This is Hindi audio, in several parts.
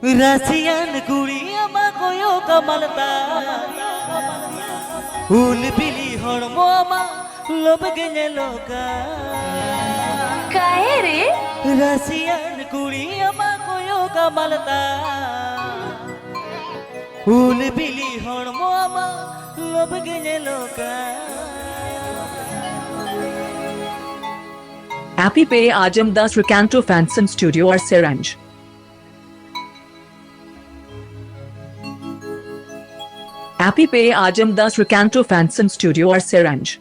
रसियन कुड़िया मा कोयो कमलता उल बिली हड़मो मा लोभ गने लोका काहे रे रसियन कुड़िया मा कोयो कमलता उल बिली हड़मो मा लोभ गने लोका Appy Pay Ajam Das Recanto Fanson Studio or Seranj. Appy Pay Ajam Das Recanto Fanson Studio or Seranj.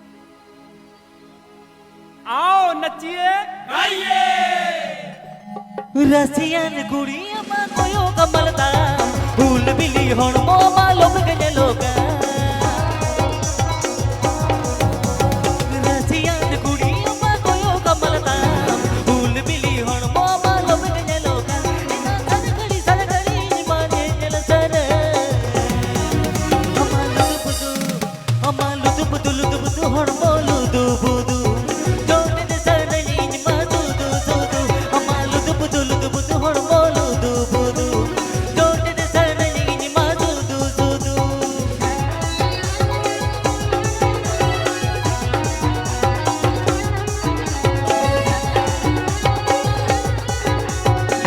आओ नचिए गाइए रसियन कुड़िया मा कोयो कमलता उल बिली हड़मो मा लोभ गने लोका रसियन कुड़िया मा कोयो कमलता उल बिली हड़मो मा लोभ गने लोका इना सनगड़ी माने जलसन अमालु दुबुदु हड़मो लुदु बुदु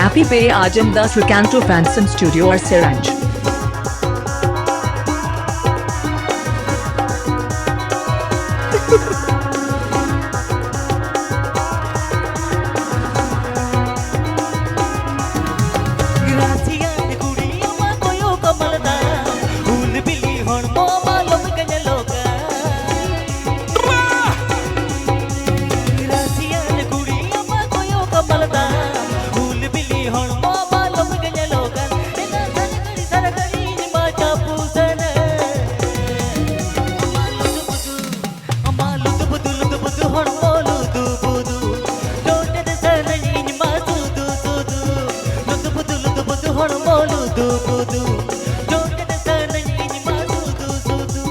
Appy Pay Ajam Das Recanto Fanson Studio or Seranj. Russian कुड़िया मा कोयो कमलता उल बिली हड़मो मा लोभ गने लोका रसियन कुड़िया मा कोयो कमलता उल बिली हड़मो मा लोभ गने लोका इना सनगड़ी मा चापूसन अमालु दुबुदु हड़मो लुदु बुदु जोटे सनगड़ी मा सुदु सुदु लुदु हड़मो लुदु बुदु जोटे सनगड़ी मा सुदु सुदु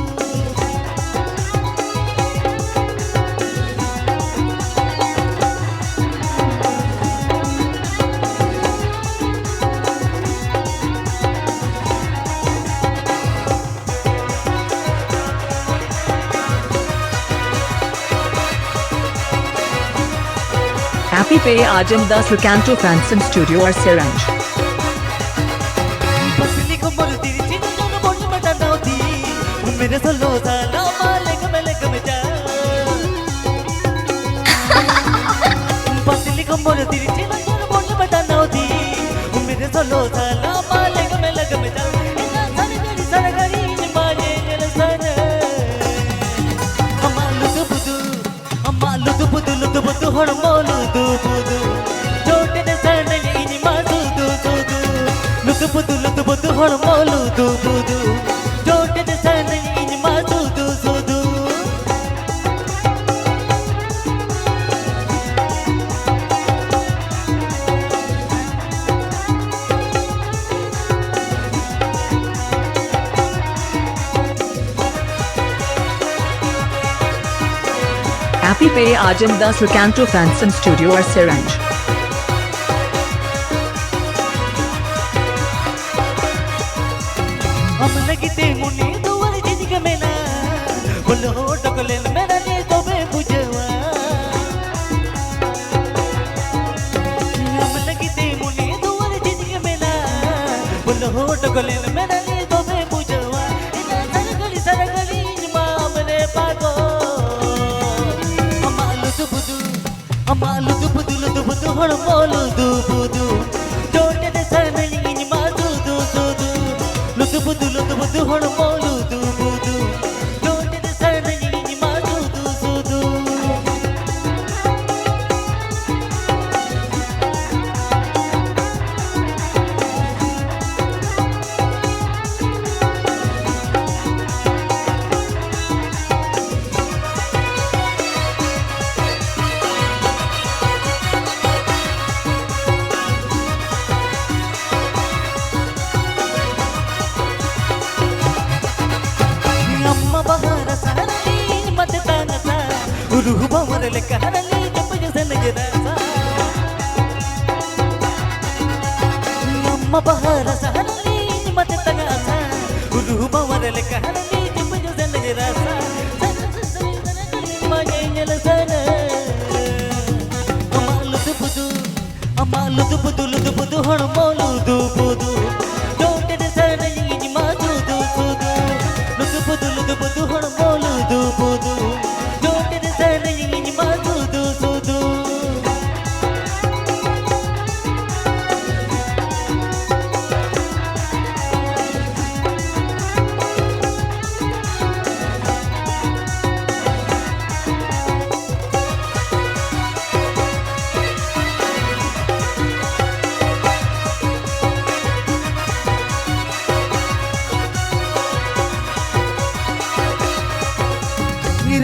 Appy Pay Ajam Das Recanto Fanson Studio or Seranj. पसली को मोर तिरछी नजर बोल बटा नौती मेरे सोलो साला मालिक मलक में जा पसली को मोर तिरछी नजर बोल बटा नौती मेरे सोलो साला मालिक मलक में जा इना सनगड़ी माने जलसन अमालु दुबुदु हड़मो लुदु बुदु जोटे सनगड़ी मा सुदु सुदु लुदु बुदु हड़मो लुदु बुदु जोटे सनगड़ी मा सुदु सुदु Appy Pay Ajam Das Recanto Fanson Studio or Seranj. हम लगते मुनी दुआर जिंदगी में ना बोलो टकलेन मेरा ने तो बे बुझवा हम लगते मुनी दुआर जिंदगी में ना बोलो टकलेन मेरा ने तो बे बुझवा इना सनगड़ी मामले पागो अमालु दुबुदु हड़मो लुदु बुदु जोटे सनगड़ी मा सुदु सुदु लुदु बुदु हड़मो लुदु बुदु जोटे सनगड़ी मा सुदु सुदु अम्मा बहार सारली मत तानसा उरुह बवर ले कहरली जब जसन जरासा अम्मा बहार rasa maganya lasana amalu du budu hon molu du budu don't de sana yin ma du du budu hon molu du budu don't de sana yin ma du du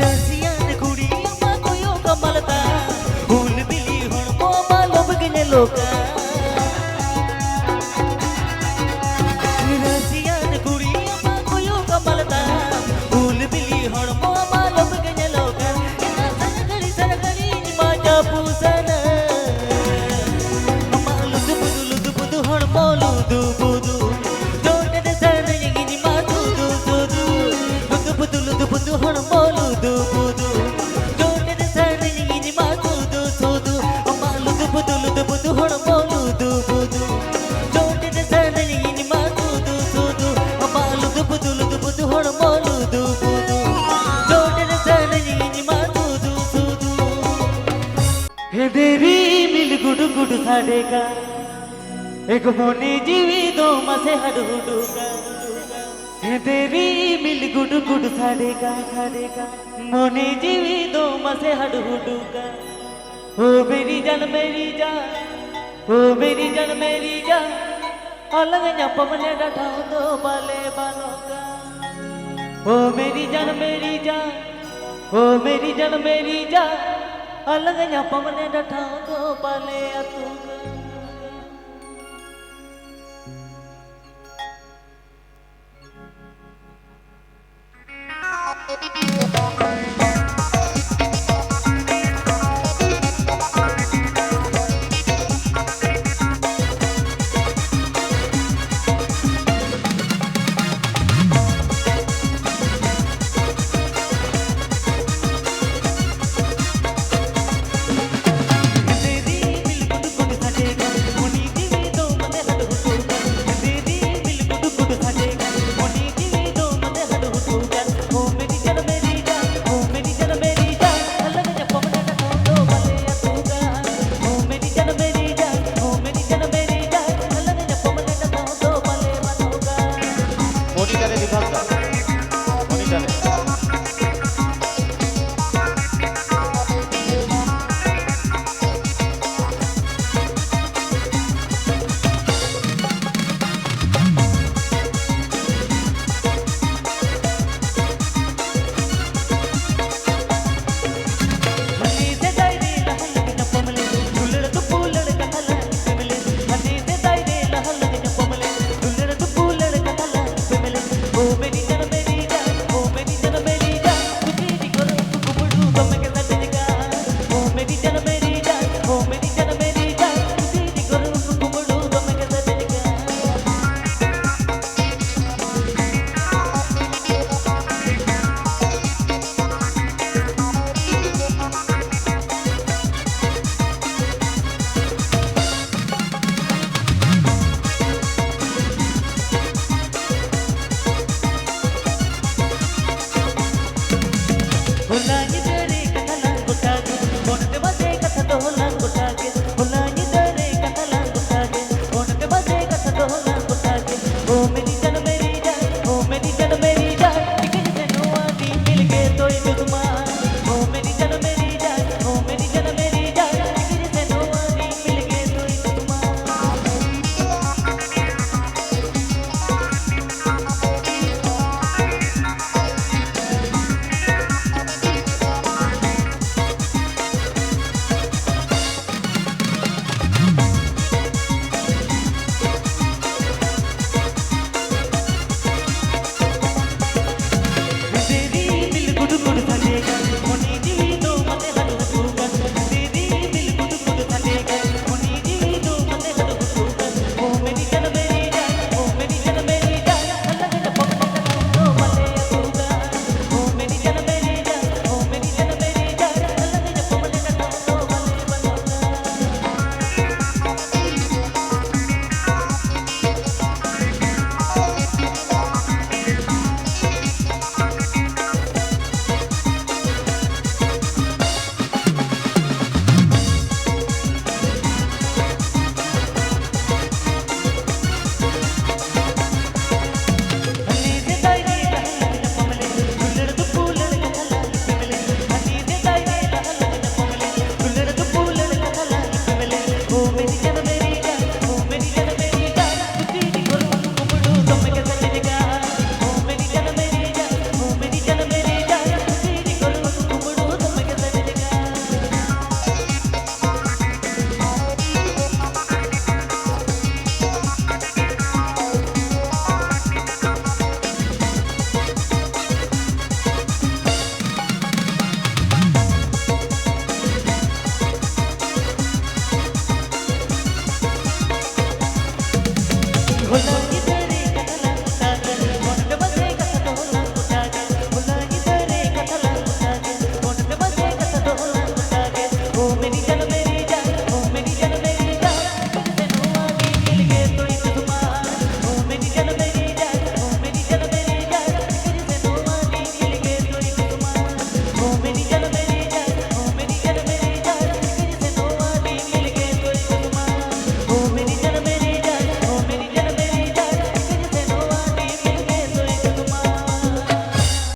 Rasiyan kudi ma koyo kamalta Hool bili hon mo ma lob gine loka Rasiyan kudi ma koyo kamalta Hool bili hon mo ma lob gine loka Saragari ni ma japu sana Amalu du budu hon molu du budu Don't de sana yini ma du budu hon molu du budu don't de sana yini ma du amalu du budu hon molu du budu don't de sana yini ma du amalu du budu hon molu du budu don't de sana yini ma du he devi mil gudu sade ka ek moni jivi do mase hadudu ka तेरी मिल गुड साड़े का मोने जीवी दो मसे हडहुडू का ओ मेरी जान ओ मेरी जान अलग पवने डठाओ दो बाले बालों का ओ मेरी जान ओ मेरी जान अलग पवने डठाओ दो बाले अतू का Hola,